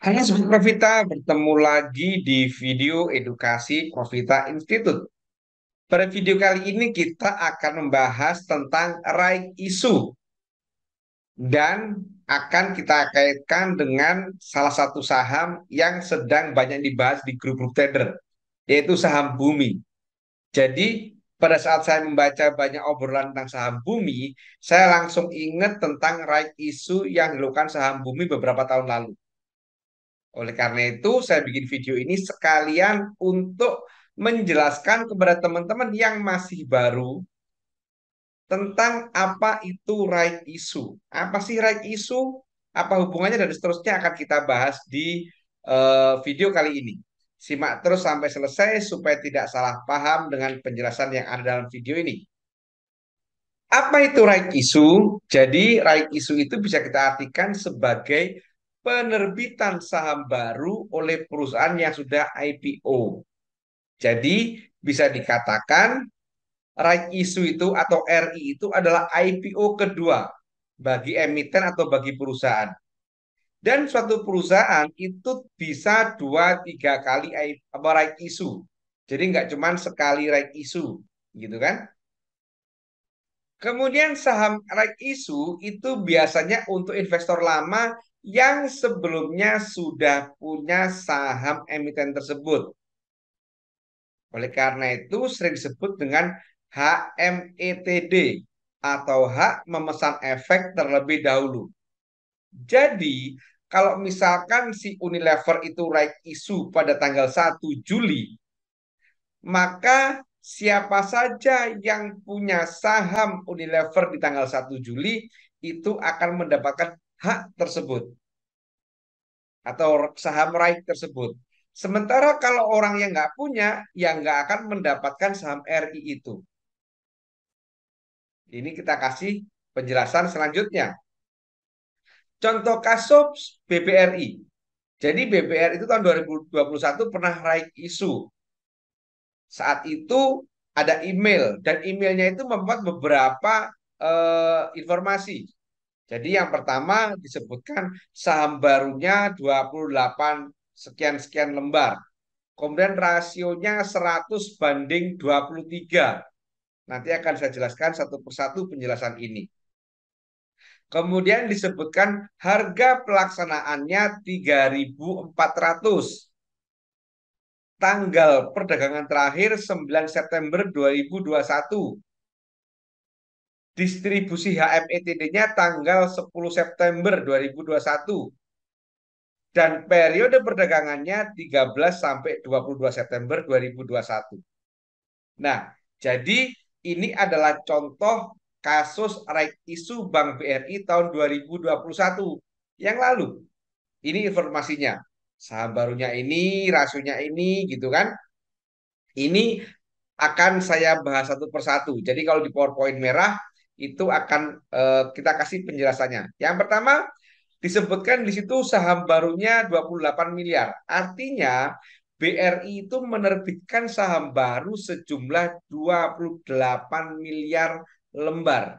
Halo Sobat Profita, bertemu lagi di video edukasi Profita Institute. Pada video kali ini kita akan membahas tentang right issue dan akan kita kaitkan dengan salah satu saham yang sedang banyak dibahas di grup-grup trader, yaitu saham Bumi. Jadi pada saat saya membaca banyak obrolan tentang saham Bumi, saya langsung ingat tentang right issue yang dilakukan saham Bumi beberapa tahun lalu. Oleh karena itu, saya bikin video ini sekalian untuk menjelaskan kepada teman-teman yang masih baru tentang apa itu right issue. Apa sih right issue? Apa hubungannya dan seterusnya akan kita bahas di video kali ini. Simak terus sampai selesai supaya tidak salah paham dengan penjelasan yang ada dalam video ini. Apa itu right issue? Jadi right issue itu bisa kita artikan sebagai penerbitan saham baru oleh perusahaan yang sudah IPO. Jadi bisa dikatakan right issue itu atau RI itu adalah IPO kedua bagi emiten atau bagi perusahaan. Dan suatu perusahaan itu bisa dua tiga kali right issue. Jadi nggak cuma sekali right issue, gitu kan? Kemudian saham right issue itu biasanya untuk investor lama yang sebelumnya sudah punya saham emiten tersebut. Oleh karena itu sering disebut dengan HMETD atau hak memesan efek terlebih dahulu. Jadi kalau misalkan si Unilever itu right issue pada tanggal 1 Juli, maka siapa saja yang punya saham Unilever di tanggal 1 Juli itu akan mendapatkan hak tersebut atau saham right tersebut. Sementara kalau orang yang nggak punya, yang nggak akan mendapatkan saham RI itu. Ini kita kasih penjelasan selanjutnya. Contoh kasus BBRI. Jadi BBRI itu tahun 2021 pernah right issue. Saat itu ada email dan emailnya itu membuat beberapa informasi. Jadi yang pertama disebutkan saham barunya 28 sekian-sekian lembar. Kemudian rasionya 100/23. Nanti akan saya jelaskan satu persatu penjelasan ini. Kemudian disebutkan harga pelaksanaannya 3.400. Tanggal perdagangan terakhir 9 September 2021. Distribusi HMETD-nya tanggal 10 September 2021. Dan periode perdagangannya 13 sampai 22 September 2021. Nah, jadi ini adalah contoh kasus right issue Bank BRI tahun 2021 yang lalu. Ini informasinya. Saham barunya ini, rasionya ini, gitu kan. Ini akan saya bahas satu persatu. Jadi kalau di PowerPoint merah, itu akan kita kasih penjelasannya. Yang pertama, disebutkan di situ saham barunya 28 miliar. Artinya BRI itu menerbitkan saham baru sejumlah 28 miliar lembar.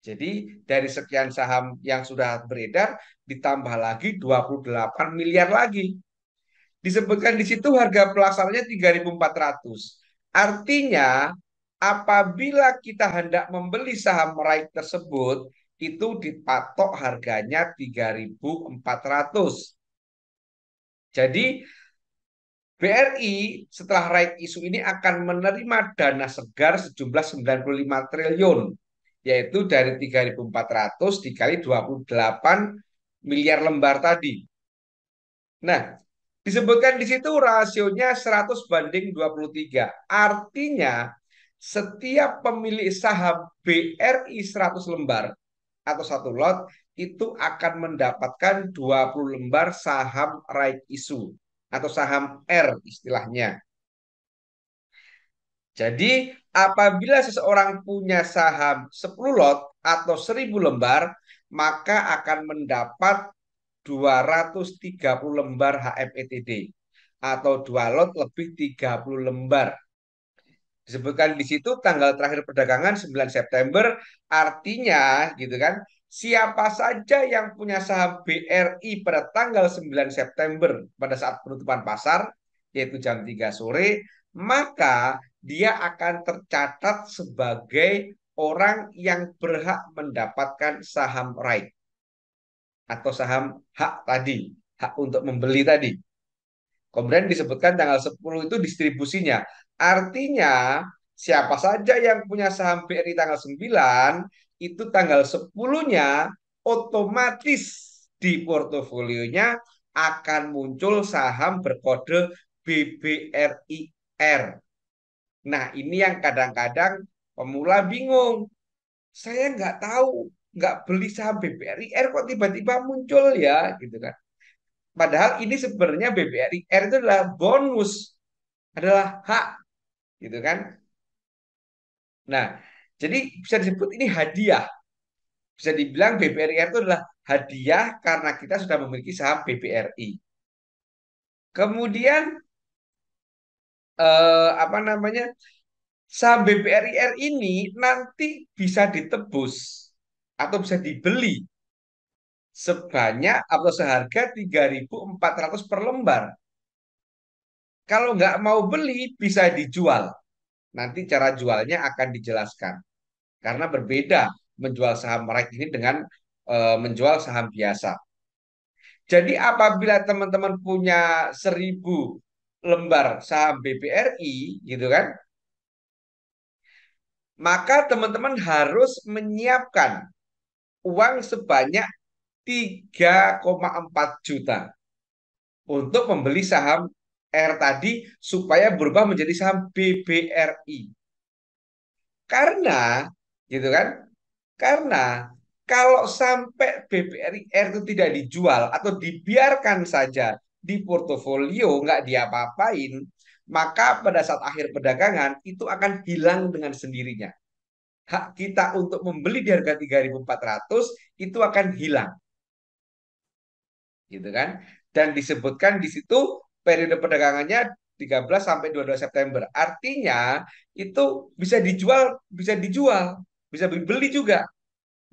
Jadi dari sekian saham yang sudah beredar ditambah lagi 28 miliar lagi. Disebutkan di situ harga pelaksanaannya 3.400. Artinya apabila kita hendak membeli saham right tersebut itu dipatok harganya 3.400. Jadi BRI setelah right issue ini akan menerima dana segar sejumlah 95 triliun, yaitu dari 3.400 dikali 28 miliar lembar tadi. Nah, disebutkan di situ rasionya 100/23. Artinya setiap pemilik saham BRI 100 lembar atau satu lot itu akan mendapatkan 20 lembar saham right issue atau saham R istilahnya. Jadi apabila seseorang punya saham 10 lot atau 1.000 lembar, maka akan mendapat 230 lembar HMETD atau 2 lot lebih 30 lembar. Disebutkan di situ tanggal terakhir perdagangan 9 September, artinya gitu kan, siapa saja yang punya saham BRI pada tanggal 9 September pada saat penutupan pasar, yaitu jam 3 sore, maka dia akan tercatat sebagai orang yang berhak mendapatkan saham right atau saham hak tadi, hak untuk membeli tadi. Kemudian disebutkan tanggal 10 itu distribusinya. Artinya, siapa saja yang punya saham BRI tanggal 9 itu tanggal 10-nya otomatis di portofolionya akan muncul saham berkode BBRIR. Nah, ini yang kadang-kadang pemula bingung. Saya nggak tahu, nggak beli saham BBRIR kok tiba-tiba muncul ya, gitu kan. Padahal ini sebenarnya BBRIR itu adalah bonus, adalah hak, gitu kan. Nah, jadi bisa disebut ini hadiah. Bisa dibilang BBRIR itu adalah hadiah karena kita sudah memiliki saham BBRI. Kemudian apa namanya, saham BBRIR ini nanti bisa ditebus atau bisa dibeli sebanyak atau seharga 3.400 per lembar. Kalau nggak mau beli, bisa dijual. Nanti cara jualnya akan dijelaskan. Karena berbeda menjual saham merek ini dengan menjual saham biasa. Jadi apabila teman-teman punya 1.000 lembar saham BBRI, gitu kan, maka teman-teman harus menyiapkan uang sebanyak 3,4 juta untuk membeli saham R tadi supaya berubah menjadi saham BBRI. Karena, gitu kan? Karena kalau sampai BBRIR itu tidak dijual atau dibiarkan saja di portofolio, nggak diapa-apain, maka pada saat akhir perdagangan itu akan hilang dengan sendirinya. Hak kita untuk membeli di harga 3.400 itu akan hilang, gitu kan? Dan disebutkan di situ periode perdagangannya 13 sampai 22 September. Artinya itu bisa dijual, bisa dibeli juga,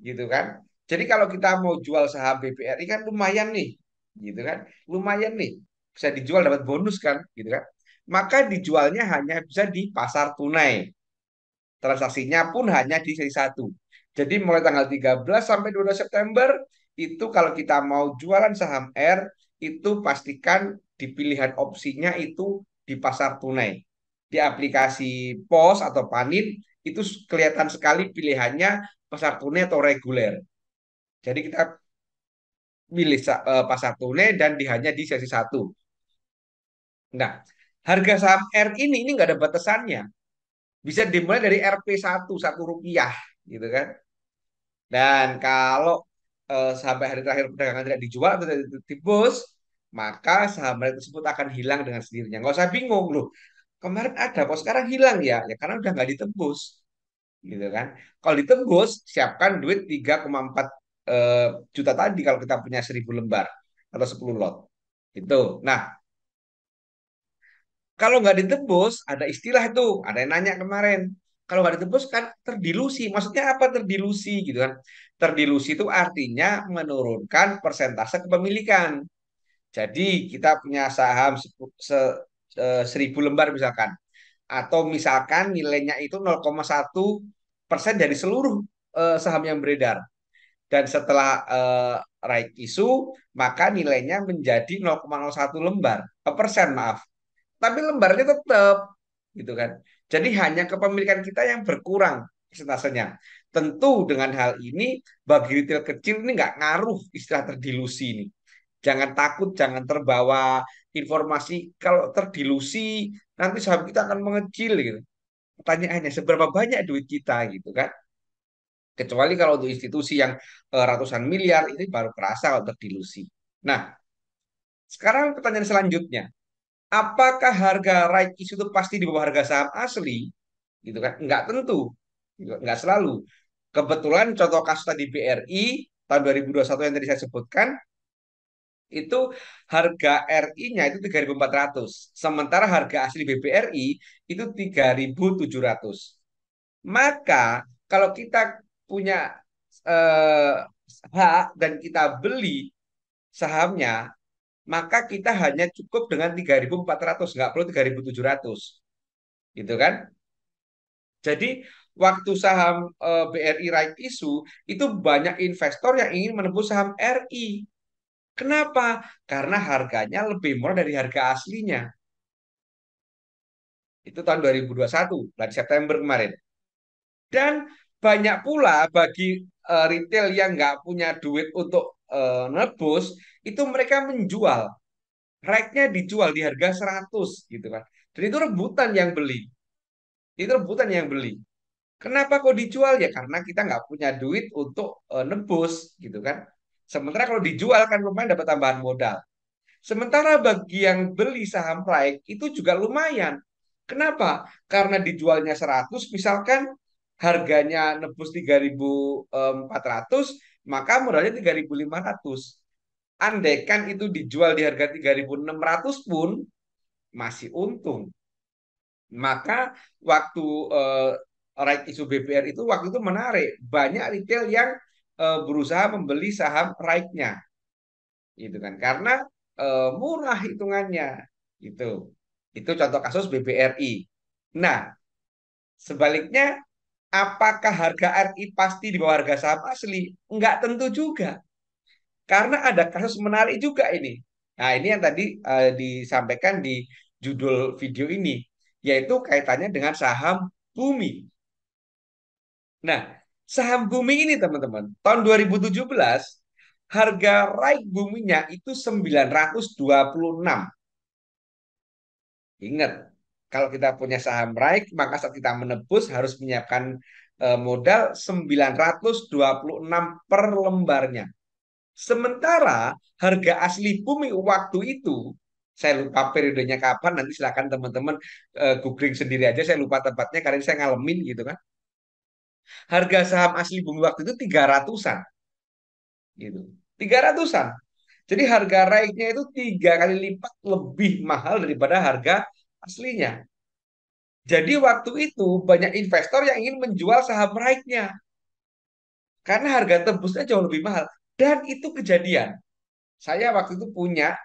gitu kan. Jadi kalau kita mau jual saham BBRI kan lumayan nih, gitu kan, lumayan nih, bisa dijual dapat bonus kan, gitu kan. Maka dijualnya hanya bisa di pasar tunai, transaksinya pun hanya di seri satu. Jadi mulai tanggal 13 sampai 12 September itu kalau kita mau jualan saham R itu pastikan di pilihan opsinya itu di pasar tunai. Di aplikasi POS atau Panin itu kelihatan sekali pilihannya pasar tunai atau reguler. Jadi kita pilih pasar tunai dan hanya di sesi satu. Nah, harga saham R ini nggak ada batasannya. Bisa dimulai dari Rp1, Rp1, gitu kan. Dan kalau sampai hari terakhir perdagangan tidak dijual atau tidak ditebus, maka saham tersebut akan hilang dengan sendirinya. Nggak usah bingung loh. Kemarin ada, kok sekarang hilang ya? Ya karena udah nggak ditebus, gitu kan. Kalau ditebus, siapkan duit 3,4 juta tadi kalau kita punya 1.000 lembar atau 10 lot. Itu. Nah, kalau nggak ditebus, ada istilah itu. Ada yang nanya kemarin. Kalau nggak ditebus kan terdilusi. Maksudnya apa terdilusi gitu kan? Terdilusi itu artinya menurunkan persentase kepemilikan. Jadi kita punya saham 1.000 lembar misalkan. Atau misalkan nilainya itu 0,1% dari seluruh saham yang beredar. Dan setelah right issue, maka nilainya menjadi 0,01 lembar, persen maaf. Tapi lembarnya tetap, gitu kan. Jadi hanya kepemilikan kita yang berkurang persentasenya. Tentu dengan hal ini bagi retail kecil ini nggak ngaruh istilah terdilusi ini. Jangan takut, jangan terbawa informasi kalau terdilusi nanti saham kita akan mengecil gitu. Pertanyaannya seberapa banyak duit kita gitu kan? Kecuali kalau untuk institusi yang ratusan miliar ini baru kerasa kalau terdilusi. Nah, sekarang pertanyaan selanjutnya, apakah harga right issue itu pasti di bawah harga saham asli? Gitu kan? Enggak tentu, enggak selalu. Kebetulan contoh kasus tadi BRI tahun 2021 yang tadi saya sebutkan, itu harga RI-nya itu 3.400. Sementara harga asli BBRI itu 3.700. Maka kalau kita punya hak dan kita beli sahamnya, maka kita hanya cukup dengan 3.400, nggak perlu 3.700, gitu kan? Jadi waktu saham BRI right issue itu banyak investor yang ingin menebus saham RI. Kenapa? Karena harganya lebih murah dari harga aslinya. Itu tahun 2021, bulan September kemarin. Dan banyak pula bagi retail yang nggak punya duit untuk nebus, itu mereka menjual. Right-nya dijual di harga 100 gitu kan. Dan itu rebutan yang beli. Itu rebutan yang beli. Kenapa kok dijual? Ya karena kita nggak punya duit untuk nebus gitu kan. Sementara kalau dijual kan lumayan dapat tambahan modal. Sementara bagi yang beli saham Prime itu juga lumayan. Kenapa? Karena dijualnya 100, misalkan harganya nebus 3.400, maka modalnya 3.500. Andaikan itu dijual di harga 3.600 pun masih untung. Maka waktu right issue BBR itu waktu itu menarik. Banyak retail yang berusaha membeli saham right-nya gitu kan karena murah hitungannya gitu. Itu contoh kasus BBRI. Nah, sebaliknya apakah harga RI pasti di bawah harga saham asli? Enggak tentu juga. Karena ada kasus menarik juga ini. Nah, ini yang tadi disampaikan di judul video ini, yaitu kaitannya dengan saham Bumi. Nah, saham Bumi ini teman-teman, tahun 2017 harga raik buminya itu 926. Ingat, kalau kita punya saham raik, maka saat kita menebus harus menyiapkan modal 926 per lembarnya. Sementara harga asli bumi waktu itu, saya lupa periodenya kapan, nanti silakan teman-teman googling sendiri aja, saya lupa tempatnya karena saya ngalamin gitu kan. Harga saham asli bumi waktu itu 300-an gitu. 300-an. Jadi harga raiknya itu 3 kali lipat lebih mahal daripada harga aslinya. Jadi waktu itu banyak investor yang ingin menjual saham raiknya karena harga tembusnya jauh lebih mahal. Dan itu kejadian. Saya waktu itu punya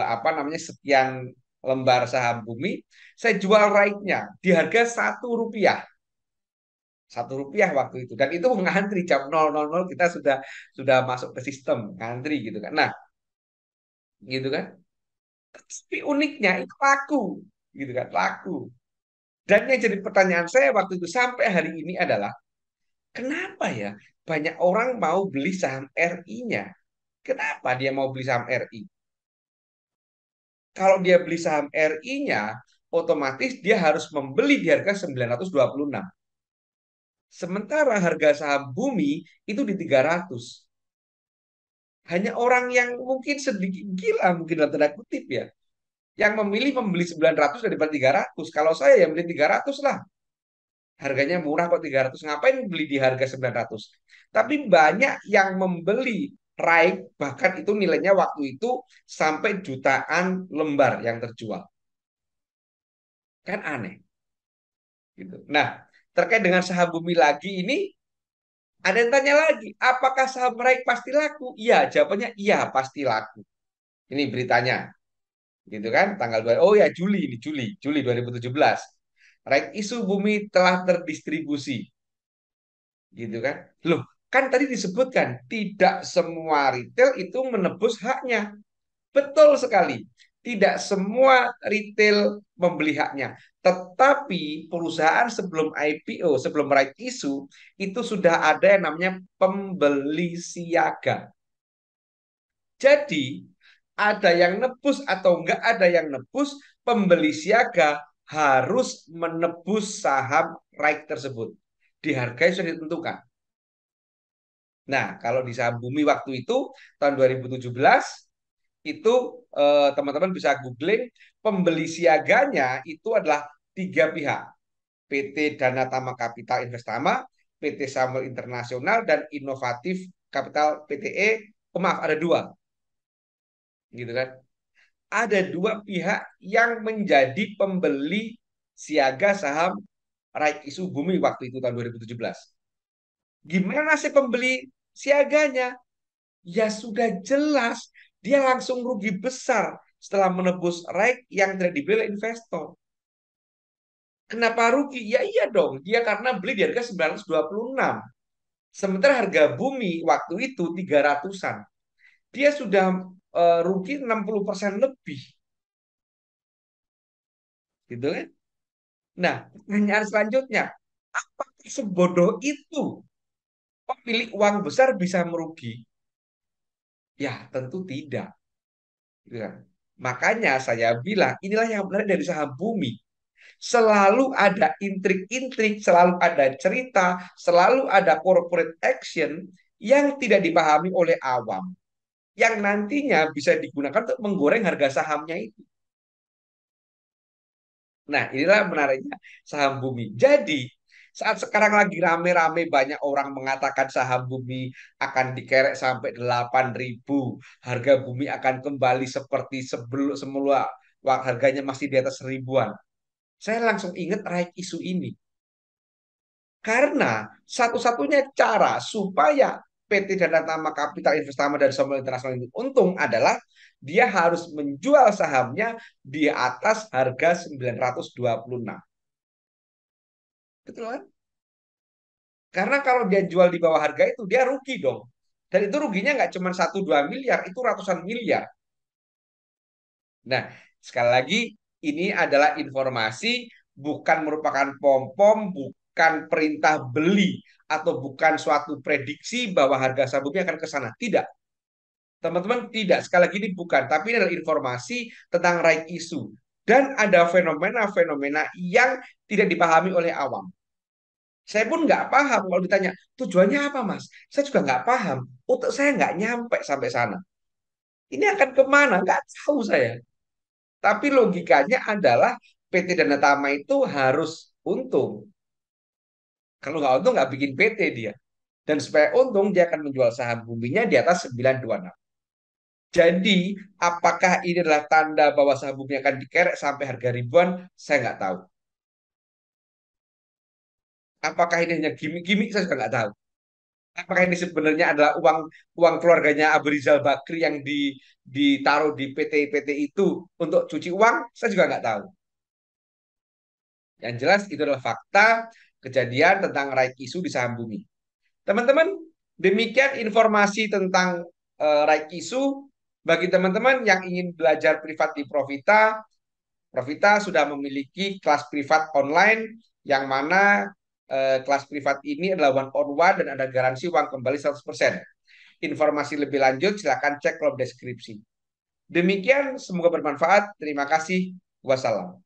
apa namanya sekian lembar saham bumi, saya jual raiknya di harga Rp1. Rp1 waktu itu. Dan itu ngantri jam 000 kita sudah masuk ke sistem ngantri gitu kan. Nah, gitu kan. Tapi uniknya itu laku, gitu kan, laku. Dan yang jadi pertanyaan saya waktu itu sampai hari ini adalah, kenapa ya banyak orang mau beli saham RI-nya? Kenapa dia mau beli saham RI? Kalau dia beli saham RI-nya, otomatis dia harus membeli di harga 926. Sementara harga saham Bumi itu di 300. Hanya orang yang mungkin sedikit gila, mungkin dalam tanda kutip ya, yang memilih membeli 900 daripada 300. Kalau saya yang beli 300 lah. Harganya murah kok 300. Ngapain beli di harga 900? Tapi banyak yang membeli raik, bahkan itu nilainya waktu itu sampai jutaan lembar yang terjual. Kan aneh gitu. Nah, terkait dengan saham bumi lagi ini ada yang tanya lagi, apakah saham raik pasti laku? Iya, jawabannya iya pasti laku. Ini beritanya, gitu kan? Tanggal 2, oh ya Juli ini Juli 2017. Raik isu bumi telah terdistribusi, gitu kan? Loh, kan tadi disebutkan tidak semua retail itu menebus haknya. Betul sekali. Tidak semua retail membeli haknya. Tetapi perusahaan sebelum IPO, sebelum right issue, itu sudah ada yang namanya pembeli siaga. Jadi, ada yang nebus atau enggak ada yang nebus, pembeli siaga harus menebus saham right tersebut. Di harga yang sudah ditentukan. Nah, kalau di saham bumi waktu itu, tahun 2017, itu teman-teman bisa googling, pembeli siaganya itu adalah tiga pihak. PT Dana Tama Kapital Investama, PT Samuel Internasional, dan Inovatif Kapital PTE. Oh, maaf, ada dua. Gitu kan. Ada dua pihak yang menjadi pembeli siaga saham right issue bumi waktu itu tahun 2017. Gimana sih pembeli? siaganya. Ya sudah jelas dia langsung rugi besar setelah menebus right yang tidak dibeli oleh investor. Kenapa rugi? Ya iya dong, dia karena beli di harga 926. Sementara harga bumi waktu itu 300-an. Dia sudah rugi 60% lebih, gitu kan? Nah, pertanyaan selanjutnya, apakah sebodoh itu pemilik uang besar bisa merugi? Ya, tentu tidak. Gitu kan? Makanya saya bilang, inilah yang menarik dari saham bumi. Selalu ada intrik-intrik, selalu ada cerita, selalu ada corporate action yang tidak dipahami oleh awam, yang nantinya bisa digunakan untuk menggoreng harga sahamnya itu. Nah, inilah menariknya saham bumi. Jadi, saat sekarang lagi rame-rame banyak orang mengatakan saham bumi akan dikerek sampai 8.000, harga bumi akan kembali seperti sebelum semula, harganya masih di atas ribuan. Saya langsung ingat raik isu ini. Karena satu-satunya cara supaya PT Dana Tama Kapital Investama dan Samuel Internasional ini untung adalah dia harus menjual sahamnya di atas harga 926. Betul kan? Karena kalau dia jual di bawah harga itu, dia rugi dong. Dan itu ruginya nggak cuma 1-2 miliar, itu ratusan miliar. Nah, sekali lagi, ini adalah informasi, bukan merupakan pom-pom, bukan perintah beli, atau bukan suatu prediksi bahwa harga saham bumi akan ke sana. Tidak. Teman-teman, tidak. Sekali lagi, ini bukan. Tapi ini adalah informasi tentang right issue. Dan ada fenomena-fenomena yang tidak dipahami oleh awam. Saya pun nggak paham kalau ditanya, tujuannya apa, Mas? Saya juga nggak paham. Untuk saya nggak nyampe sampai sana. Ini akan kemana? Nggak tahu saya. Tapi logikanya adalah PT Dana Tama itu harus untung. Kalau nggak untung, nggak bikin PT dia. Dan supaya untung, dia akan menjual saham buminya di atas 926. Jadi, apakah ini adalah tanda bahwa saham bumi akan dikerek sampai harga ribuan? Saya nggak tahu. Apakah ini hanya gimmick-gimmick? Saya juga nggak tahu. Apakah ini sebenarnya adalah uang uang keluarganya Abu Rizal Bakri yang ditaruh di PT-PT itu untuk cuci uang? Saya juga nggak tahu. Yang jelas itu adalah fakta kejadian tentang right issue di saham bumi. Teman-teman, demikian informasi tentang right issue. Bagi teman-teman yang ingin belajar privat di Profita, Profita sudah memiliki kelas privat online yang mana kelas privat ini adalah one on one dan ada garansi uang kembali 100%. Informasi lebih lanjut silakan cek kolom deskripsi. Demikian, semoga bermanfaat. Terima kasih. Wassalam.